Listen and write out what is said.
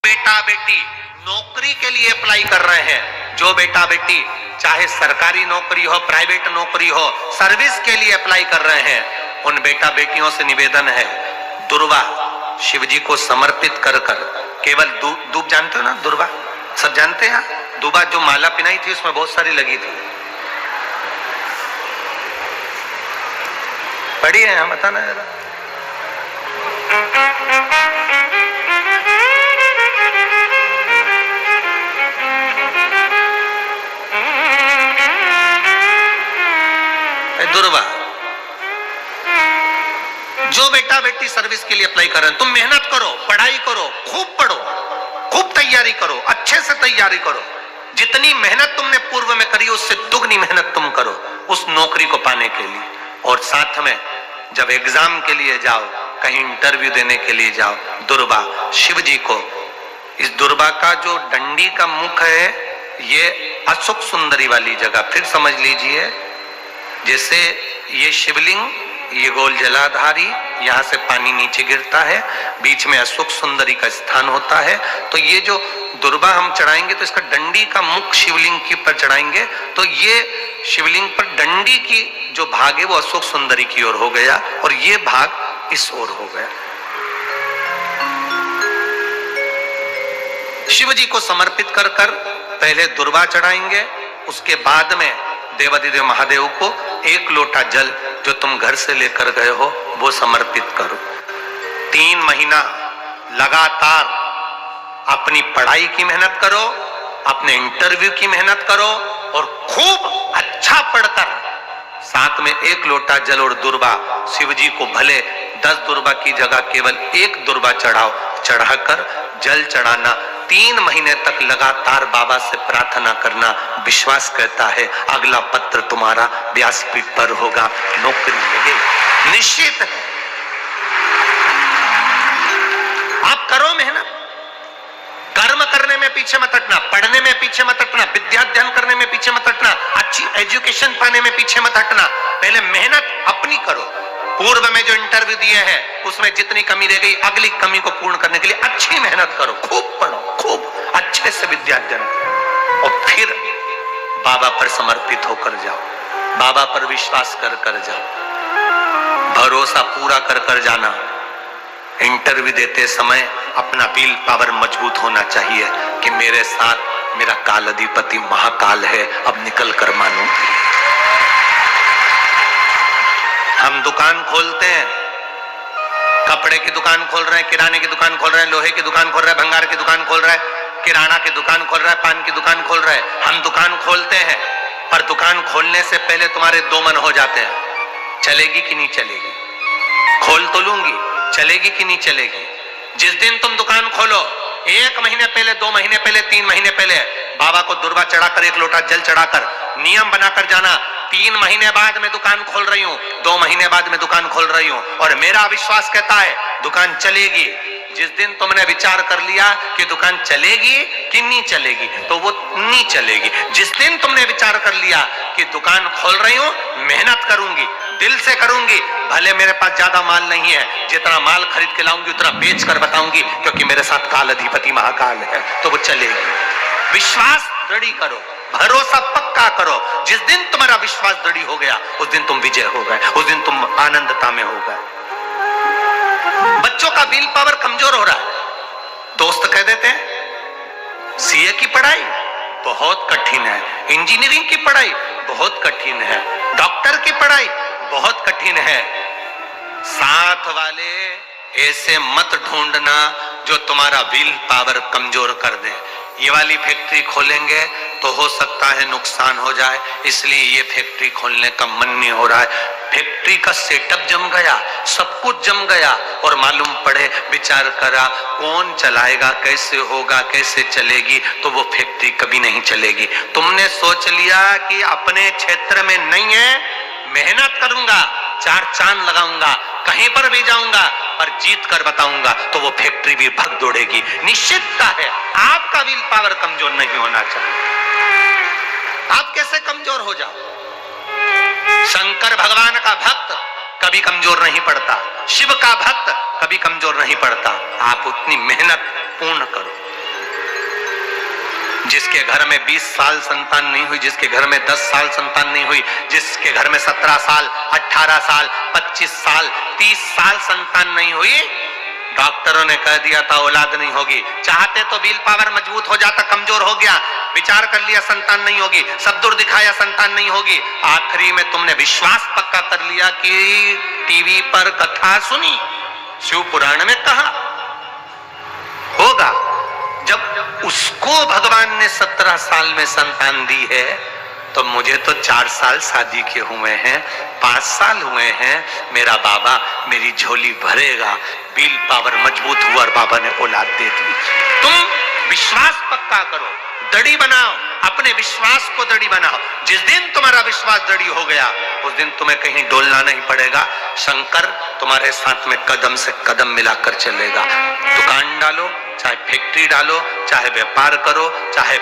बेटा बेटी नौकरी के लिए अप्लाई कर रहे हैं, जो बेटा बेटी चाहे सरकारी नौकरी हो, प्राइवेट नौकरी हो, सर्विस के लिए अप्लाई कर रहे हैं, उन बेटा बेटियों से निवेदन है, दुर्वा शिव जी को समर्पित कर कर केवल दूब जानते हो ना, दुर्वा सब जानते हैं, दुबा जो माला पिनाई थी उसमें बहुत सारी लगी थी, पढ़ी है, हम बताना जरा। दुर्वा जो बेटा बेटी सर्विस के लिए अप्लाई कर रहे हैं, तुम मेहनत करो, पढ़ाई करो, खूब पढ़ो, खूब तैयारी करो, अच्छे से तैयारी करो, जितनी मेहनत तुमने पूर्व में करी उससे दुगनी मेहनत तुम करो उस नौकरी को पाने के लिए। और साथ में जब एग्जाम के लिए जाओ, कहीं इंटरव्यू देने के लिए जाओ, दुर्वा शिव जी को, इस दुर्वा का जो डंडी का मुख है ये अशोक सुंदरी वाली जगह, फिर समझ लीजिए, जैसे ये शिवलिंग, ये गोल जलाधारी, यहाँ से पानी नीचे गिरता है, बीच में अशोक सुंदरी का स्थान होता है, तो ये जो दुर्वा हम चढ़ाएंगे तो इसका डंडी का मुख शिवलिंग के पर चढ़ाएंगे तो ये शिवलिंग पर डंडी की जो भाग है वो अशोक सुंदरी की ओर हो गया और ये भाग इस ओर हो गया। शिव जी को समर्पित कर कर पहले दुर्वा चढ़ाएंगे, उसके बाद में देवादिदेव महादेव को एक लोटा जल जो तुम घर से लेकर गए हो वो समर्पित करो। 3 महीना लगातार अपनी पढ़ाई की मेहनत करो, अपने इंटरव्यू की मेहनत करो और खूब अच्छा पढ़कर साथ में एक लोटा जल और दुर्वा, शिव जी को भले 10 दुर्वा की जगह केवल एक दुर्वा चढ़ाओ, चढ़ाकर जल चढ़ाना, 3 महीने तक लगातार बाबा से प्रार्थना करना। विश्वास कहता है अगला पत्र तुम्हारा व्यासपीठ पर होगा, नौकरी लगेगी, निश्चित है। आप करो मेहनत, कर्म करने में पीछे मत हटना, पढ़ने में पीछे मत हटना, विद्या अध्ययन करने में पीछे मत हटना, अच्छी एजुकेशन पाने में पीछे मत हटना, पहले मेहनत अपनी करो। पूर्व में जो इंटरव्यू दिए हैं उसमें जितनी कमी रह गई, अगली कमी को पूर्ण करने के लिए अच्छी मेहनत करो, खूब पढ़ो, खूब अच्छे से विद्या अध्ययन करो और फिर बाबा पर समर्पित होकर जाओ, बाबा पर विश्वास कर कर जाओ, भरोसा पूरा कर कर जाना। इंटरव्यू देते समय अपना विल पावर मजबूत होना चाहिए कि मेरे साथ मेरा काल अधिपति महाकाल है, अब निकल कर मानो। हम दुकान खोलते हैं, कपड़े की दुकान खोल रहे हैं, किराने की दुकान खोल रहे हैं, लोहे की दुकान खोल रहे हैं, भंगार की दुकान खोल रहे हैं, किराना की दुकान खोल रहा है, पान की दुकान खोल रहे हैं। हम दुकान खोलते हैं पर दुकान खोलने से पहले तुम्हारे 2 मन हो जाते हैं, चलेगी कि नहीं चलेगी, खोल तो लूंगी, चलेगी कि नहीं चलेगी। जिस दिन तुम दुकान खोलो 1 महीने पहले, 2 महीने पहले, 3 महीने पहले बाबा को दुर्वा चढ़ाकर एक लोटा जल चढ़ाकर नियम बनाकर जाना, 3 महीने बाद मैं दुकान खोल रही हूं, 2 महीने बाद मैं दुकान खोल रही हूं और मेरा विश्वास कहता है दुकान चलेगी। जिस दिन तुमने विचार कर लिया कि दुकान चलेगी कि नहीं चलेगी तो वो नहीं चलेगी। जिस दिन तुमने विचार कर लिया कि दुकान खोल रही हूं, मेहनत करूंगी, दिल से करूंगी, भले मेरे पास ज्यादा माल नहीं है, जितना माल खरीद के लाऊंगी उतना बेच कर बताऊंगी क्योंकि मेरे साथ काल अधिपति महाकाल है, तो वो चलेगी। विश्वास दृढ़ करो, भरोसा पक्का करो। जिस दिन तुम्हारा विश्वास दृढ़ हो गया उस दिन तुम विजय हो गए, उस दिन तुम आनंदता में हो गए। बच्चों का विल पावर कमजोर हो रहा है, दोस्त कह देते हैं सीए की पढ़ाई बहुत कठिन है, इंजीनियरिंग की पढ़ाई बहुत कठिन है, डॉक्टर की पढ़ाई बहुत कठिन है। साथ वाले ऐसे मत ढूंढना जो तुम्हारा विल पावर कमजोर कर दे। ये वाली फैक्ट्री खोलेंगे तो हो सकता है नुकसान हो जाए, इसलिए ये फैक्ट्री खोलने का मन नहीं हो रहा है। फैक्ट्री का सेटअप जम गया, सब कुछ जम गया और मालूम पड़े, विचार करा कौन चलाएगा, कैसे होगा, कैसे चलेगी, तो वो फैक्ट्री कभी नहीं चलेगी। तुमने सोच लिया कि अपने क्षेत्र में नहीं है, मेहनत करूंगा, 4 चांद लगाऊंगा, कहीं पर भी जाऊंगा पर जीत कर बताऊंगा, तो वो फैक्ट्री भी भग दौड़ेगी। निश्चितता है आपका विल पावर कमजोर नहीं होना चाहिए। आप कैसे कमजोर हो जाओ? शंकर भगवान का भक्त कभी कमजोर नहीं पड़ता, शिव का भक्त कभी कमजोर नहीं पड़ता। आप उतनी मेहनत पूर्ण करो। जिसके घर में 20 साल संतान नहीं हुई, जिसके घर में 10 साल संतान नहीं हुई, जिसके घर में 17 साल, 18 साल, 25 साल, 30 साल संतान नहीं हुई, डॉक्टरों ने कह दिया था औलाद नहीं होगी। चाहते तो विल पावर मजबूत हो जाता, कमजोर हो गया, विचार कर लिया संतान नहीं होगी, सद्दुर दिखाया संतान नहीं होगी, आखिरी में तुमने विश्वास पक्का कर लिया कि टीवी पर कथा सुनी, शिव पुराण में कहा होगा। जब उसको भगवान ने 17 साल में संतान दी है, तो मुझे तो 4 साल शादी के हुए हैं, 5 साल हुए हैं, मेरा बाबा मेरी झोली भरेगा। विल पावर मजबूत हुआ और बाबा ने औलाद दे दी। तुम विश्वास पक्का करो, दड़ी बनाओ, अपने विश्वास को दड़ी बनाओ। जिस दिन तुम्हारा विश्वास दड़ी हो गया, उस दिन तुम्हें कहीं डोलना नहीं पड़ेगा। शंकर तुम्हारे साथ में कदम से कदम मिलाकर चलेगा। दुकान डालो, चाहे फैक्ट्री डालो, चाहे व्यापार करो, चाहे